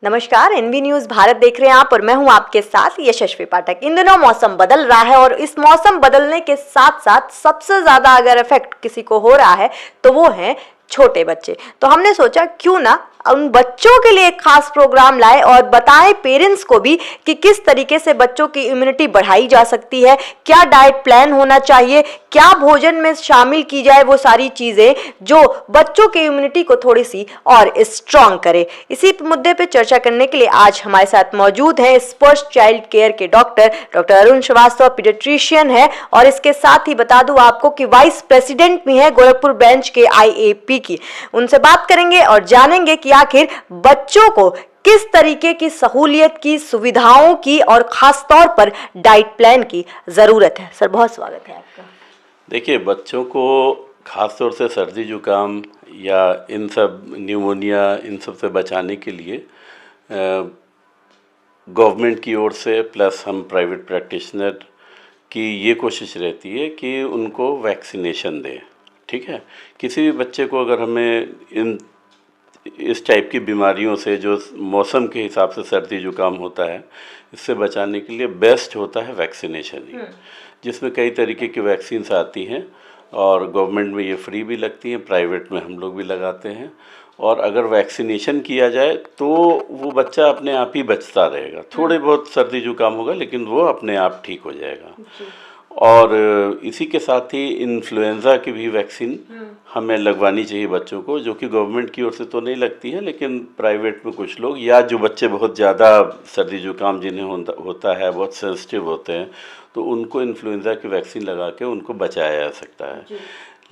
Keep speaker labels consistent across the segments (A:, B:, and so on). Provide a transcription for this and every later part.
A: नमस्कार, N V news Bharat देख रहे हैं आप और मैं हूं आपके साथ यशस्वी पाठक। इन दिनों मौसम बदल रहा है और इस मौसम बदलने के साथ साथ सबसे ज्यादा अगर इफेक्ट किसी को हो रहा है तो वो है छोटे बच्चे। तो हमने सोचा क्यों ना उन बच्चों के लिए एक खास प्रोग्राम लाए और बताएं पेरेंट्स को भी कि किस तरीके से बच्चों की इम्यूनिटी बढ़ाई जा सकती है, क्या डाइट प्लान होना चाहिए, क्या भोजन में शामिल की जाए वो सारी चीजें जो बच्चों की इम्यूनिटी को थोड़ी सी और स्ट्रांग करे। इसी मुद्दे पे चर्चा करने के लिए आज हमारे साथ मौजूद है स्पर्श चाइल्ड केयर के डॉक्टर अरुण श्रीवास्तव, पीडियाट्रिशियन है और इसके साथ ही बता दूं आपको कि वाइस प्रेसिडेंट भी है गोरखपुर ब्रांच के IAP की। उनसे बात करेंगे और जानेंगे कि आखिर बच्चों को किस तरीके की सहूलियत की, सुविधाओं की और खास तौर पर डाइट प्लान की जरूरत है। सर, बहुत स्वागत है आपका।
B: देखिए, बच्चों को खास तौर से सर्दी जुकाम या इन सब न्यूमोनिया इन सब से बचाने के लिए गवर्नमेंट की ओर से प्लस हम प्राइवेट प्रैक्टिशनर की ये कोशिश रहती है कि उनको वैक्सीनेशन दें। ठीक है, किसी भी बच्चे को अगर हमें इस टाइप की बीमारियों से जो मौसम के हिसाब से सर्दी जुकाम होता है, इससे बचाने के लिए बेस्ट होता है वैक्सीनेशन ही, जिसमें कई तरीके की वैक्सीन्स आती हैं और गवर्नमेंट में ये फ्री भी लगती हैं, प्राइवेट में हम लोग भी लगाते हैं। और अगर वैक्सीनेशन किया जाए तो वो बच्चा अपने आप ही बचता रहेगा। थोड़े बहुत सर्दी जुकाम होगा लेकिन वो अपने आप ठीक हो जाएगा। और इसी के साथ ही इन्फ्लुएंज़ा की भी वैक्सीन हमें लगवानी चाहिए बच्चों को, जो कि गवर्नमेंट की ओर से तो नहीं लगती है लेकिन प्राइवेट में कुछ लोग या जो बच्चे बहुत ज़्यादा सर्दी जुकाम जिन्हें होता है, बहुत सेंसिटिव होते हैं, तो उनको इन्फ्लुएंज़ा की वैक्सीन लगा के उनको बचाया जा सकता है।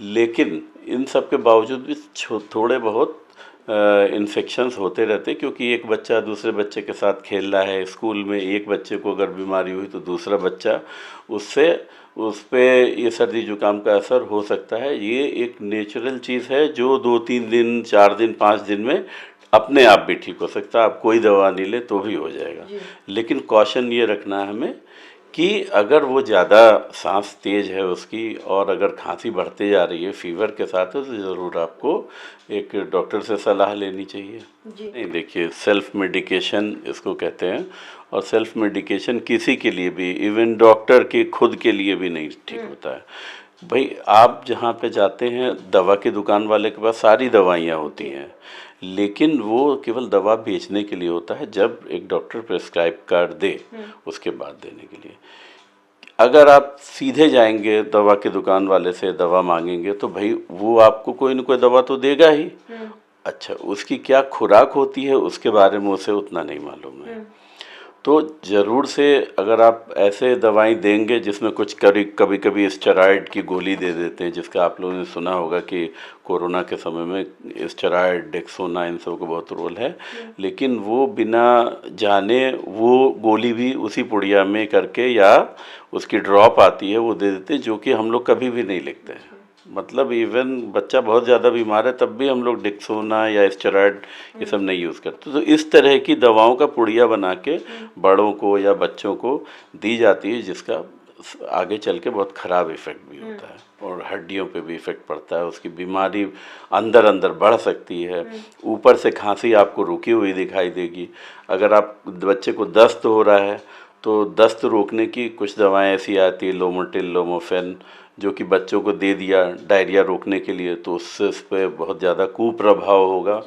B: लेकिन इन सब के बावजूद भी थोड़े बहुत इन्फेक्शंस होते रहते, क्योंकि एक बच्चा दूसरे बच्चे के साथ खेल रहा है। स्कूल में एक बच्चे को अगर बीमारी हुई तो दूसरा बच्चा उस पे ये सर्दी जुकाम का असर हो सकता है। ये एक नेचुरल चीज़ है जो 2-3 दिन, 4 दिन, 5 दिन में अपने आप भी ठीक हो सकता है। आप कोई दवा नहीं ले तो भी हो जाएगा। लेकिन कॉशन ये रखना है हमें कि अगर वो ज़्यादा सांस तेज़ है उसकी और अगर खांसी बढ़ते जा रही है फीवर के साथ, तो ज़रूर आपको एक डॉक्टर से सलाह लेनी चाहिए। नहीं, देखिए, सेल्फ मेडिकेशन इसको कहते हैं और सेल्फ मेडिकेशन किसी के लिए भी, इवन डॉक्टर के खुद के लिए भी नहीं ठीक होता है। भाई, आप जहाँ पे जाते हैं दवा की दुकान वाले के पास सारी दवाइयाँ होती हैं, लेकिन वो केवल दवा बेचने के लिए होता है। जब एक डॉक्टर प्रेस्क्राइब कार्ड दे उसके बाद देने के लिए। अगर आप सीधे जाएंगे दवा की दुकान वाले से दवा मांगेंगे तो भाई वो आपको कोई न कोई दवा तो देगा ही। अच्छा, उसकी क्या खुराक होती है उसके बारे में उसे उतना नहीं मालूम है। तो ज़रूर से अगर आप ऐसे दवाएं देंगे जिसमें कुछ कभी कभी स्टेरॉइड की गोली दे देते हैं, जिसका आप लोगों ने सुना होगा कि कोरोना के समय में स्टेरॉइड, डेक्सोना, इन सब का बहुत रोल है। लेकिन वो बिना जाने वो गोली भी उसी पुड़िया में करके या उसकी ड्रॉप आती है वो दे देते हैं, जो कि हम लोग कभी भी नहीं लिखते हैं। मतलब इवन बच्चा बहुत ज़्यादा बीमार है तब भी हम लोग डेक्सोना या स्टेरॉइड ये सब नहीं यूज़ करते। तो इस तरह की दवाओं का पुड़िया बना के बड़ों को या बच्चों को दी जाती है, जिसका आगे चल के बहुत ख़राब इफ़ेक्ट भी होता है और हड्डियों पे भी इफ़ेक्ट पड़ता है। उसकी बीमारी अंदर अंदर बढ़ सकती है। ऊपर से खांसी आपको रुकी हुई दिखाई देगी। अगर आप बच्चे को दस्त हो रहा है तो दस्त रोकने की कुछ दवाएं ऐसी आती है, लोमोटिल, लोमोफेन, जो कि बच्चों को दे दिया डायरिया रोकने के लिए, तो उससे उस पर बहुत ज़्यादा कुप्रभाव होगा।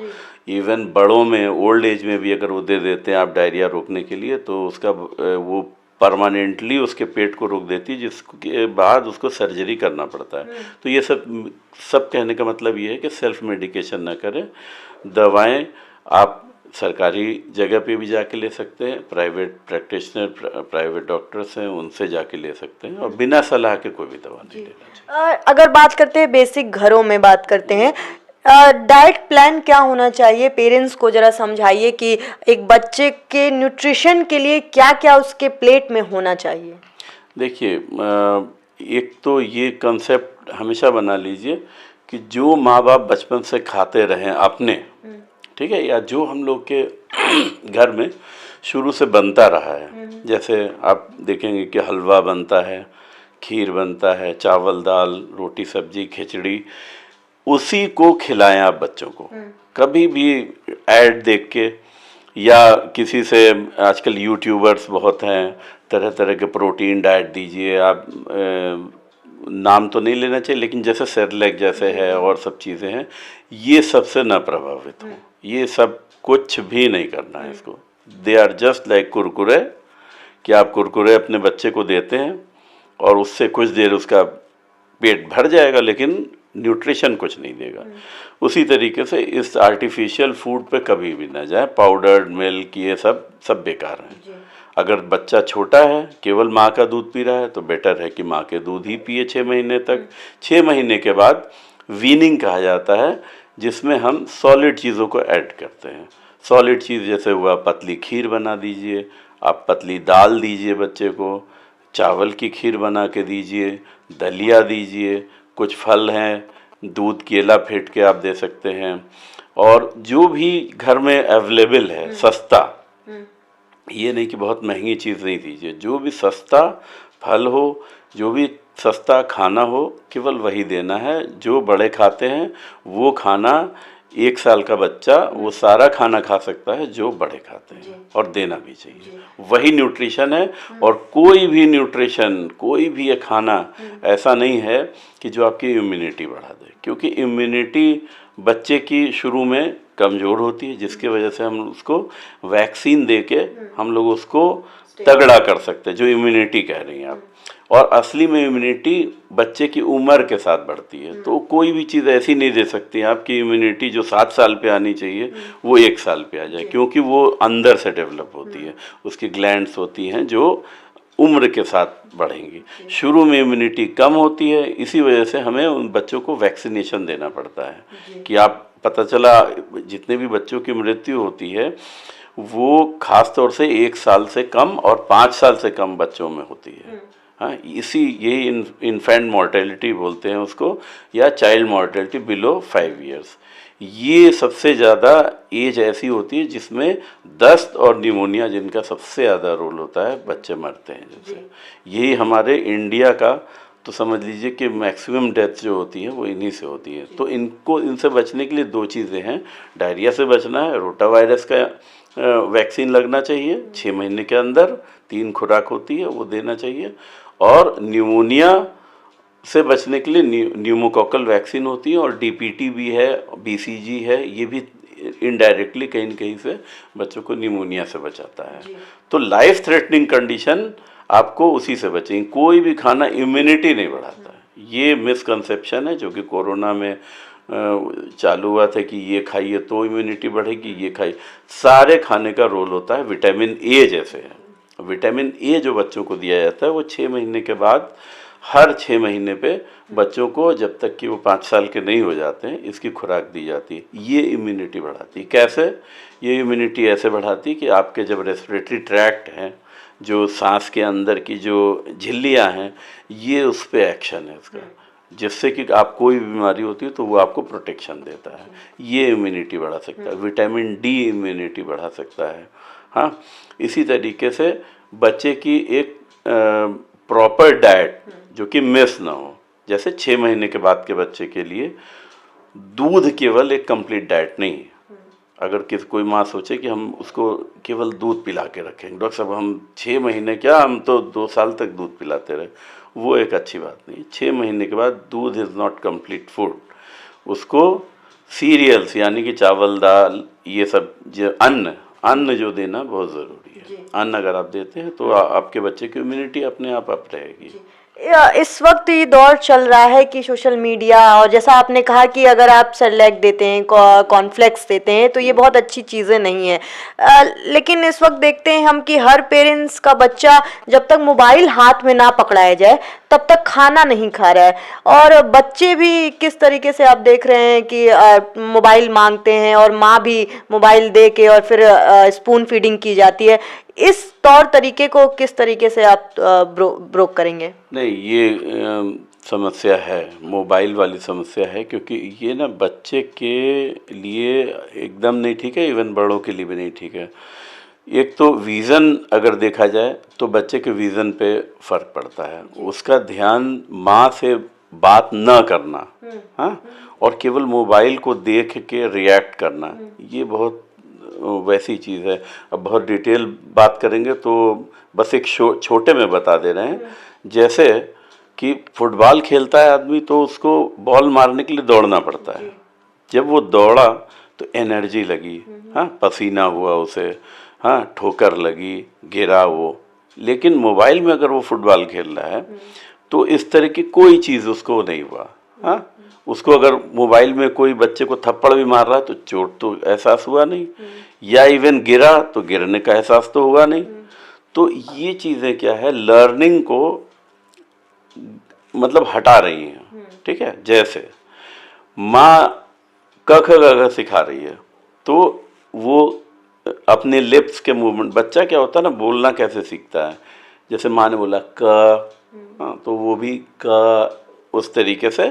B: इवन बड़ों में, ओल्ड एज में भी अगर वो दे देते हैं आप डायरिया रोकने के लिए, तो उसका वो परमानेंटली उसके पेट को रोक देती है, जिसके बाद उसको सर्जरी करना पड़ता है। तो ये सब कहने का मतलब ये है कि सेल्फ मेडिकेशन ना करें। दवाएं आप सरकारी जगह पे भी जाके ले सकते हैं, प्राइवेट प्रैक्टिशनर, प्राइवेट डॉक्टर्स हैं उनसे जाके ले सकते हैं, और बिना सलाह के कोई भी दवा नहीं लेना चाहिए।
A: अगर बात करते हैं बेसिक घरों में बात करते हैं, डाइट प्लान क्या होना चाहिए, पेरेंट्स को जरा समझाइए कि एक बच्चे के न्यूट्रिशन के लिए क्या क्या उसके प्लेट में होना चाहिए।
B: देखिए, एक तो ये कंसेप्ट हमेशा बना लीजिए कि जो माँ बाप बचपन से खाते रहें अपने, ठीक है, या जो हम लोग के घर में शुरू से बनता रहा है, जैसे आप देखेंगे कि हलवा बनता है, खीर बनता है, चावल दाल, रोटी सब्जी, खिचड़ी, उसी को खिलाएं आप बच्चों को। कभी भी ऐड देख के या किसी से, आजकल यूट्यूबर्स बहुत हैं, तरह तरह के प्रोटीन डाइट दीजिए आप, नाम तो नहीं लेना चाहिए, लेकिन जैसे सेरेलैक जैसे है और सब चीज़ें हैं, ये सबसे ना प्रभावित हो। ये सब कुछ भी नहीं करना है इसको। They are just like Kurkure, कि आप कुरकुरे अपने बच्चे को देते हैं और उससे कुछ देर उसका पेट भर जाएगा, लेकिन न्यूट्रिशन कुछ नहीं देगा। उसी तरीके से इस आर्टिफिशियल फूड पे कभी भी ना जाए। पाउडर्ड मिल्क ये सब बेकार हैं। अगर बच्चा छोटा है, केवल माँ का दूध पी रहा है, तो बेटर है कि माँ के दूध ही पिए 6 महीने तक। 6 महीने के बाद वीनिंग कहा जाता है, जिसमें हम सॉलिड चीज़ों को ऐड करते हैं। सॉलिड चीज़ जैसे हुआ, पतली खीर बना दीजिए, आप पतली दाल दीजिए बच्चे को, चावल की खीर बना के दीजिए, दलिया दीजिए, कुछ फल हैं, दूध केला फेंट के आप दे सकते हैं, और जो भी घर में अवेलेबल है सस्ता, ये नहीं कि बहुत महंगी चीज़ नहीं दीजिए, जो भी सस्ता फल हो, जो भी सस्ता खाना हो, केवल वही देना है। जो बड़े खाते हैं वो खाना, 1 साल का बच्चा वो सारा खाना खा सकता है जो बड़े खाते हैं, और देना भी चाहिए। वही न्यूट्रिशन है। और कोई भी न्यूट्रिशन, कोई भी ये खाना ऐसा नहीं है कि जो आपकी इम्यूनिटी बढ़ा दे, क्योंकि इम्यूनिटी बच्चे की शुरू में कमज़ोर होती है, जिसकी वजह से हम उसको वैक्सीन दे के हम लोग उसको तगड़ा कर सकते हैं, जो इम्यूनिटी कह रही हैं आप। और असली में इम्यूनिटी बच्चे की उम्र के साथ बढ़ती है। तो कोई भी चीज़ ऐसी नहीं दे सकती आपकी इम्यूनिटी जो 7 साल पे आनी चाहिए वो 1 साल पे आ जाए, क्योंकि वो अंदर से डेवलप होती है। उसकी ग्लैंड्स होती हैं जो उम्र के साथ बढ़ेंगी। शुरू में इम्यूनिटी कम होती है, इसी वजह से हमें उन बच्चों को वैक्सीनेशन देना पड़ता है। कि आप, पता चला जितने भी बच्चों की मृत्यु होती है वो खास तौर से 1 साल से कम और 5 साल से कम बच्चों में होती है। हाँ, ये इन्फेंट मॉर्टेलिटी बोलते हैं उसको, या चाइल्ड मॉर्टेलिटी बिलो 5 इयर्स। ये सबसे ज़्यादा एज ऐसी होती है जिसमें दस्त और निमोनिया, जिनका सबसे ज़्यादा रोल होता है, बच्चे मरते हैं जैसे। यही हमारे इंडिया का, तो समझ लीजिए कि मैक्सिमम डेथ जो होती है वो इन्हीं से होती है। तो इनसे बचने के लिए 2 चीज़ें हैं। डायरिया से बचना है, रोटा वायरस का वैक्सीन लगना चाहिए 6 महीने के अंदर, 3 खुराक होती है वो देना चाहिए। और न्यूमोनिया से बचने के लिए न्यूमोकोकल वैक्सीन होती है, और डीपीटी भी है, बीसीजी है, ये भी इनडायरेक्टली कहीं न कहीं से बच्चों को न्यूमोनिया से बचाता है। तो लाइफ थ्रेटनिंग कंडीशन आपको उसी से बचेंगे। कोई भी खाना इम्यूनिटी नहीं बढ़ाता है। ये मिसकंसेप्शन है जो कि कोरोना में चालू हुआ था कि ये खाइए तो इम्यूनिटी बढ़ेगी, ये खाइए। सारे खाने का रोल होता है। विटामिन ए जैसे है, विटामिन ए जो बच्चों को दिया जाता है वो 6 महीने के बाद, हर 6 महीने पे बच्चों को, जब तक कि वो 5 साल के नहीं हो जाते हैं, इसकी खुराक दी जाती है। ये इम्यूनिटी बढ़ाती है। कैसे? ये इम्यूनिटी ऐसे बढ़ाती है कि आपके जब रेस्पिरेटरी ट्रैक्ट हैं, जो सांस के अंदर की जो झिल्लियाँ हैं, ये उस पर एक्शन है इसका, जिससे कि आप कोई भी बीमारी होती है तो वो आपको प्रोटेक्शन देता है। ये इम्यूनिटी बढ़ा सकता है। विटामिन डी इम्यूनिटी बढ़ा सकता है। हाँ, इसी तरीके से बच्चे की एक प्रॉपर डाइट जो कि मिस ना हो। जैसे 6 महीने के बाद के बच्चे के लिए दूध केवल एक कंप्लीट डाइट नहीं है। अगर कोई माँ सोचे कि हम उसको केवल दूध पिला के रखेंगे, डॉक्टर साहब हम 6 महीने क्या, हम तो 2 साल तक दूध पिलाते रहे, वो एक अच्छी बात नहीं। 6 महीने के बाद दूध इज़ नॉट कंप्लीट फूड। उसको सीरियल्स यानी कि चावल, दाल, ये सब जो अन्न जो देना बहुत ज़रूरी है। अन्न अगर आप देते हैं तो आपके बच्चे की इम्यूनिटी अपने आप अप रहेगी।
A: इस वक्त ये दौर चल रहा है कि सोशल मीडिया, और जैसा आपने कहा कि अगर आप सेरेलैक देते हैं, कॉर्नफ्लेक्स देते हैं, तो ये बहुत अच्छी चीज़ें नहीं है। लेकिन इस वक्त देखते हैं हम कि हर पेरेंट्स का बच्चा जब तक मोबाइल हाथ में ना पकड़ाया जाए तब तक खाना नहीं खा रहा है। और बच्चे भी किस तरीके से आप देख रहे हैं कि मोबाइल मांगते हैं, और माँ भी मोबाइल दे के और फिर स्पून फीडिंग की जाती है। इस तौर तरीके को किस तरीके से आप ब्रोक करेंगे?
B: नहीं, ये समस्या है, मोबाइल वाली समस्या है, क्योंकि ये ना बच्चे के लिए एकदम नहीं ठीक है, इवन बड़ों के लिए भी नहीं ठीक है। एक तो विज़न अगर देखा जाए तो बच्चे के विज़न पे फ़र्क पड़ता है। उसका ध्यान माँ से बात न करना, हाँ, और केवल मोबाइल को देख के रिएक्ट करना, ये बहुत वैसी चीज़ है। अब बहुत डिटेल बात करेंगे तो बस एक छोटे में बता दे रहे हैं। जैसे कि फुटबॉल खेलता है आदमी तो उसको बॉल मारने के लिए दौड़ना पड़ता है। जब वो दौड़ा तो एनर्जी लगी, हाँ, पसीना हुआ उसे, हाँ, ठोकर लगी, गिरा वो। लेकिन मोबाइल में अगर वो फुटबॉल खेल रहा है तो इस तरह की कोई चीज़ उसको नहीं हुआ। हाँ, उसको अगर मोबाइल में कोई बच्चे को थप्पड़ भी मार रहा है तो चोट तो एहसास हुआ नहीं, या इवन गिरा तो गिरने का एहसास तो हुआ नहीं। तो ये चीज़ें क्या है, लर्निंग को मतलब हटा रही हैं। ठीक है, जैसे माँ क ख ग घ सिखा रही है तो वो अपने लिप्स के मूवमेंट, बच्चा क्या होता है ना, बोलना कैसे सीखता है। जैसे माँ ने बोला क, हाँ, तो वो भी क उस तरीके से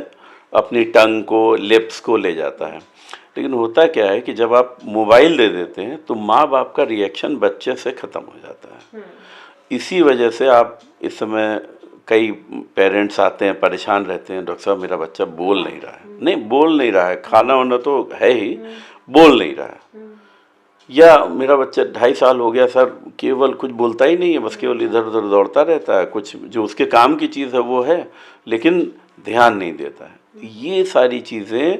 B: अपनी टंग को, लिप्स को ले जाता है। लेकिन होता क्या है कि जब आप मोबाइल दे देते हैं तो माँ बाप का रिएक्शन बच्चे से ख़त्म हो जाता है। इसी वजह से आप इस समय कई पेरेंट्स आते हैं, परेशान रहते हैं, डॉक्टर साहब मेरा बच्चा बोल नहीं रहा है। नहीं, बोल नहीं रहा है, खाना वाना तो है ही, बोल नहीं रहा है। या मेरा बच्चा 2.5 साल हो गया सर, केवल कुछ बोलता ही नहीं है, बस केवल इधर उधर दौड़ता रहता है, कुछ जो उसके काम की चीज़ है वो है लेकिन ध्यान नहीं देता है। ये सारी चीज़ें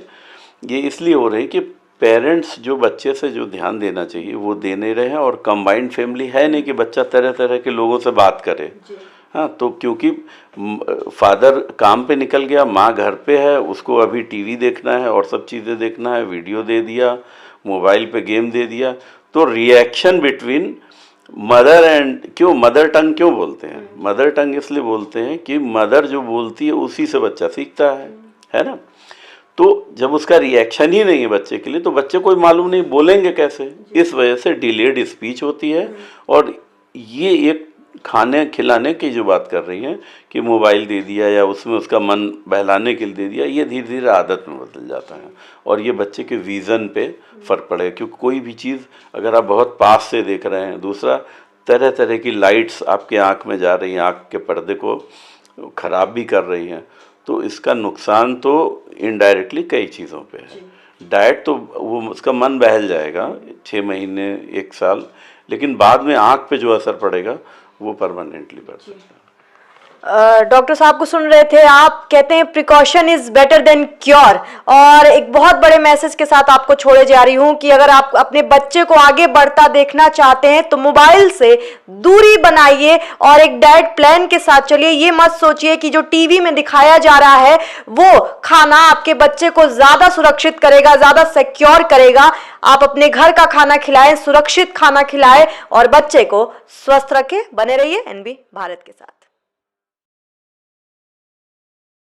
B: ये इसलिए हो रही कि पेरेंट्स जो बच्चे से जो ध्यान देना चाहिए वो दे नहीं रहे हैं। और कंबाइंड फैमिली है नहीं कि बच्चा तरह तरह के लोगों से बात करे। हाँ, तो क्योंकि फादर काम पे निकल गया, माँ घर पे है, उसको अभी टीवी देखना है और सब चीज़ें देखना है, वीडियो दे दिया, मोबाइल पे गेम दे दिया, तो रिएक्शन बिटवीन मदर एंड, क्यों मदर टंग क्यों बोलते हैं, मदर टंग इसलिए बोलते हैं कि मदर जो बोलती है उसी से बच्चा सीखता है ना। तो जब उसका रिएक्शन ही नहीं है बच्चे के लिए तो बच्चे को मालूम नहीं बोलेंगे कैसे। इस वजह से डिलेड स्पीच होती है। और ये एक खाने खिलाने की जो बात कर रही हैं कि मोबाइल दे दिया या उसमें उसका मन बहलाने के लिए दे दिया, ये धीरे धीरे आदत में बदल जाता है और ये बच्चे के विज़न पे फ़र्क पड़ेगा। क्योंकि कोई भी चीज़ अगर आप बहुत पास से देख रहे हैं, दूसरा तरह तरह की लाइट्स आपके आँख में जा रही हैं, आँख के पर्दे को ख़राब भी कर रही हैं, तो इसका नुकसान तो इनडायरेक्टली कई चीज़ों पे है। डाइट तो वो उसका मन बहल जाएगा 6 महीने 1 साल, लेकिन बाद में आँख पे जो असर पड़ेगा वो परमानेंटली पड़ सकता है।
A: डॉक्टर साहब को सुन रहे थे आप, कहते हैं precaution is better than cure. और एक बहुत बड़े मैसेज के साथ आपको छोड़े जा रही हूं कि अगर आप अपने बच्चे को आगे बढ़ता देखना चाहते हैं तो मोबाइल से दूरी बनाइए और एक डाइट प्लान के साथ चलिए। ये मत सोचिए कि जो टीवी में दिखाया जा रहा है वो खाना आपके बच्चे को ज्यादा सुरक्षित करेगा, ज्यादा सिक्योर करेगा। आप अपने घर का खाना खिलाएं, सुरक्षित खाना खिलाएं और बच्चे को स्वस्थ रखें। बने रहिए एनबी भारत के साथ।